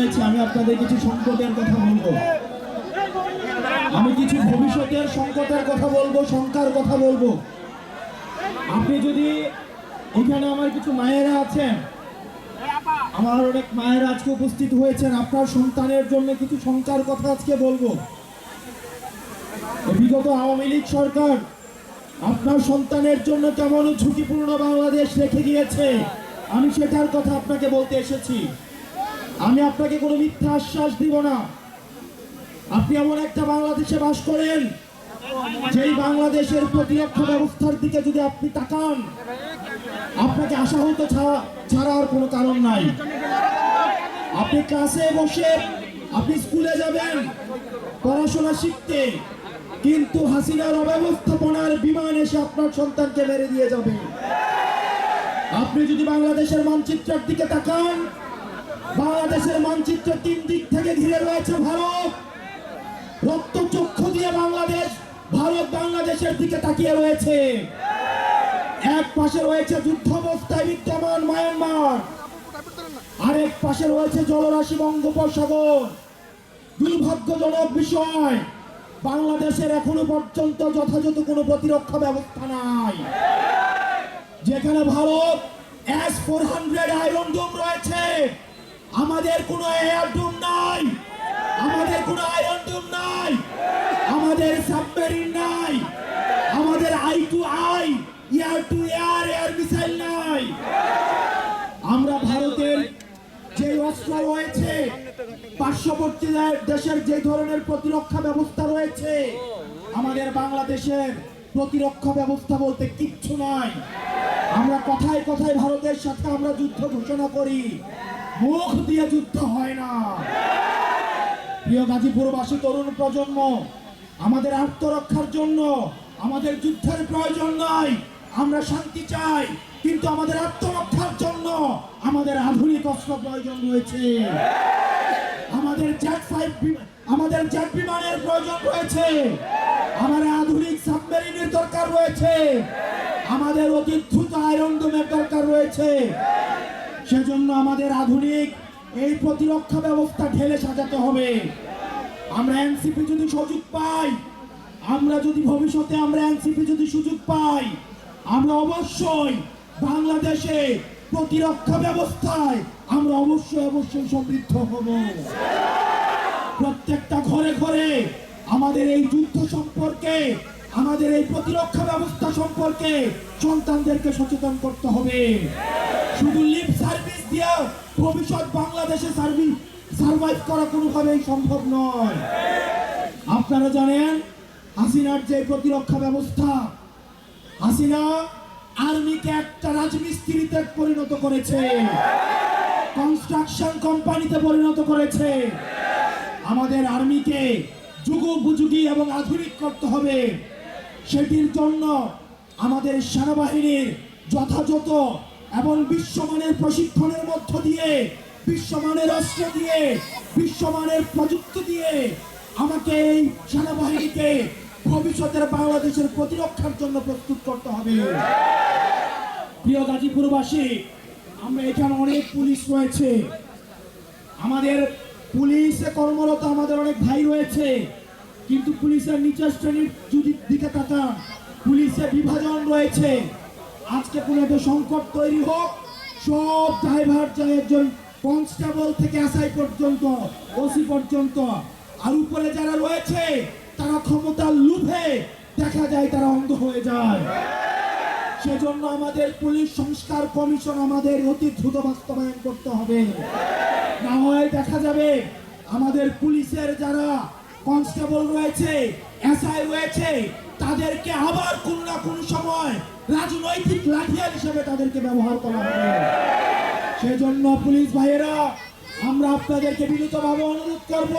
রয়েছে, আমি আপনাদের কিছু সংকটের কথা বলবো, আমি কিছু ভবিষ্যতের সংকটের কথা বলবো, শঙ্কার কথা বলবো। আপনি যদি এখানে আমার কিছু মায়েরা আছেন, আমার অনেক মায়েরা আজকে উপস্থিত হয়েছেন, আপনার সন্তানের জন্য কিছু শঙ্কার কথা আজকে বলবো। বিগত আওয়ামী লীগ সরকার আপনার সন্তানের জন্য কেমন ঝুঁকিপূর্ণ বাংলাদেশ রেখে গিয়েছে, আমি সেটার কথা আপনাকে বলতে এসেছি। আমি আপনাকে কোনো মিথ্যা আশ্বাস দিব না। আপনি এমন একটা বাংলাদেশে বাস করেন, যেই বাংলাদেশের প্রতিরক্ষা ব্যবস্থার দিকে যদি আপনি তাকান, আপনাকে আশাহত ছাড়া আর কোনো কারণ নাই। আপনি ক্লাসে বসে আপনি স্কুলে যাবেন পড়াশোনা শিখতে, কিন্তু হাসিনার অব্যবস্থাপনার বিমান এসে আপনার সন্তানকে মেরে দিয়ে যাবে। আপনি যদি বাংলাদেশের মানচিত্রের দিকে তাকান, বাংলাদেশের মানচিত্র 3 দিক থেকে ঘিরে রয়েছে ভারত। রক্তচক্ষু দিয়ে ভারত বাংলাদেশের দিকে তাকিয়ে রয়েছে। এক পাশে রয়েছে যুদ্ধাবস্থায় বিদ্যমান মায়ানমার, আরেক পাশে রয়েছে জলরাশি বঙ্গোপসাগর। দুর্ভাগ্যজনক বিষয়, বাংলাদেশের এখনো পর্যন্ত যথাযথ কোনো প্রতিরক্ষা ব্যবস্থা নাই। যেখানে ভারত S-400 আয়রন ডোম রয়েছে, আমাদের কোনো এয়ার ডোম নাই, আমাদের কোনো আয়রন ডোম নাই, আমাদের সাবমেরিন নাই, আমাদের I-to-I air two air missile নাই। আমরা ভারতের যে অস্ত্র রয়েছে, পার্শ্ববর্তী দেশের যে ধরনের প্রতিরক্ষা ব্যবস্থা রয়েছে, আমাদের বাংলাদেশের প্রতিরক্ষা ব্যবস্থা বলতে কিচ্ছু নাই। আমরা কথায় কথায় ভারতের সাথে আমরা যুদ্ধ ঘোষণা করি, মুখ দিয়ে যুদ্ধ হয় না। প্রিয় গাজীপুরবাসী তরুণ প্রজন্ম, আমাদের আত্মরক্ষার জন্য আমাদের যুদ্ধের প্রয়োজন নাই। আমরা শান্তি চাই, কিন্তু আমাদের আত্মরক্ষার জন্য আমাদের আধুনিক অস্ত্র প্রয়োজন রয়েছে। আমাদের জেট বিমানের প্রয়োজন রয়েছে, আমাদের আধুনিক সাবমেরিনের দরকার রয়েছে, আমাদের অতি দ্রুত আয়রন ডোমের দরকার রয়েছে। সেজন্য আমাদের আধুনিক এই প্রতিরক্ষা ব্যবস্থা ঢেলে সাজাতে হবে। আমরা এনসিপি যদি সুযোগ পাই, আমরা যদি ভবিষ্যতে এনসিপি যদি সুযোগ পাই, আমরা অবশ্যই বাংলাদেশে প্রতিরক্ষা ব্যবস্থায় আমরা অবশ্যই সমৃদ্ধ হব। প্রত্যেকটা ঘরে ঘরে আমাদের এই যুদ্ধ সম্পর্কে, আমাদের এই প্রতিরক্ষা ব্যবস্থা সম্পর্কে সন্তানদেরকে সচেতন করতে হবে। শুধু লিপ সার্ভিস দিয়ে ভবিষ্যৎ বাংলাদেশে সার্ভাইভ করা কোনোভাবেই সম্ভব নয়। আপনারা জানেন, হাসিনার যে প্রতিরক্ষা ব্যবস্থা, হাসিনা আর্মিকে একটা রাজমিস্ত্রিতে পরিণত করেছে, কনস্ট্রাকশন কোম্পানিতে পরিণত করেছে। আমাদের আর্মিকে যুগোপযোগী এবং আধুনিক করতে হবে। সেটির জন্য আমাদের সেনাবাহিনীর যথাযথ এবং বিশ্বমানের প্রশিক্ষণের মধ্য দিয়ে, বিশ্বমানের অস্ত্র দিয়ে, বিশ্বমানের প্রযুক্তি দিয়ে আমাকে এই সেনাবাহিনীকে ভবিষ্যতের বাংলাদেশের প্রতিরক্ষার জন্য প্রস্তুত করতে হবে। প্রিয় গাজীপুরবাসী, আমরা এখানে অনেক পুলিশ রয়েছে, আমাদের পুলিশে কর্মরত আমাদের অনেক ভাই রয়েছে, কিন্তু পুলিশের নিচের শ্রেণীর যদি দিকে তাকান, পুলিশে বিভাজন রয়েছে। আজকে কোনো একটা সংকট তৈরি হোক, সব ড্রাইভার যায় একজন কনস্টেবল থেকে এসআই পর্যন্ত, ওসি পর্যন্ত, আর উপরে যারা রয়েছে তারা ক্ষমতার লোভে দেখা যায় তারা অন্ধ হয়ে যায়। সেজন্য আমাদের পুলিশ সংস্কার কমিশন আমাদের অতি দ্রুত বাস্তবায়ন করতে হবে। না হয় দেখা যাবে আমাদের পুলিশের যারা কনস্টেবল রয়েছে, এসআই রয়েছে, তাদেরকে আবার কোন না কোন সময় রাজনৈতিক লাঠিয়াল হিসেবে তাদেরকে ব্যবহার করা হবে। সেজন্য পুলিশ ভাইয়েরা, আমরা আপনাদেরকে বিনীতভাবে অনুরোধ করব,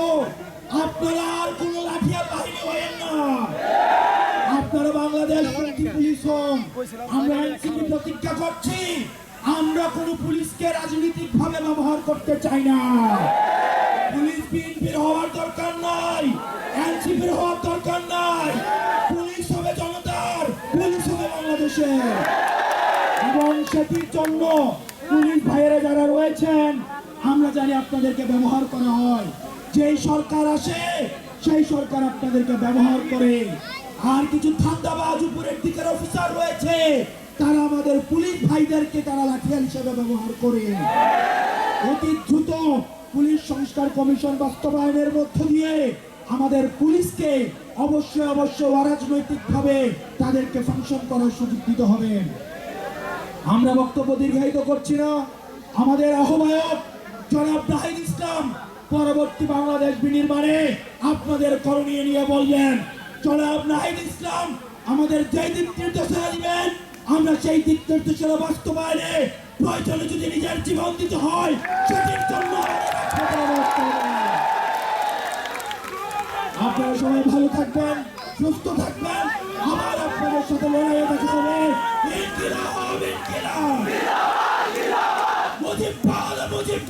আপনারা আর কোন লাঠিয়াল বাহিনী হবেন না। আপনারা বাংলাদেশ পুলিশ হন। আমরা এনসিপি প্রতিজ্ঞা করছি, আমরা কোন পুলিশকে রাজনৈতিক ভাবে ব্যবহার করতে চাই না। পুলিশ বিএনপির হওয়ার দরকার নাই, এনসিপির হওয়ার দরকার নাই। পুলিশ হবে জনতার, পুলিশ হবে বাংলাদেশের। এবং সেটির জন্য পুলিশ ভাইয়েরা যারা রয়েছেন, আমরা জানি আপনাদেরকে ব্যবহার করা হয়। যেই সরকার আসে সেই সরকার আপনাদেরকে ব্যবহার করে। আর কিছু ধান্দাবাজ উপরের দিকের অফিসার রয়েছে, তারা আমাদের পুলিশ ভাইদেরকে তারা লাঠিয়াল হিসেবে ব্যবহার করে। অতি দ্রুত পুলিশ সংস্কার কমিশন বাস্তবায়নের মধ্য দিয়ে আমাদের পুলিশকে অবশ্যই অরাজনৈতিকভাবে তাদেরকে ফাংশন করার সুযোগ দিতে হবে। আমরা বক্তব্য দীর্ঘায়িত করছি না। আমাদের আহ্বায়ক জনাব নাহিদ ইসলাম পরবর্তী বাংলাদেশ বিনির্মাণে আপনাদের করণীয় নিয়ে বলবেন। জনাব নাহিদ ইসলাম আমাদের যে দিক নির্দেশনা দিবেন, আমরা সেই দিক নির্দেশনা বাস্তবায়নে প্রয়োজনে যদি নিজের জীবন দিতে হয় সেটির জন্য আপনারা সবাই ভালো থাকবেন, সুস্থ থাকবেন। আবার আপনাদের সাথে লড়াইয়ে দেখা হবে। ইনকিলাব ইনকিলাব মুজিব মুজিব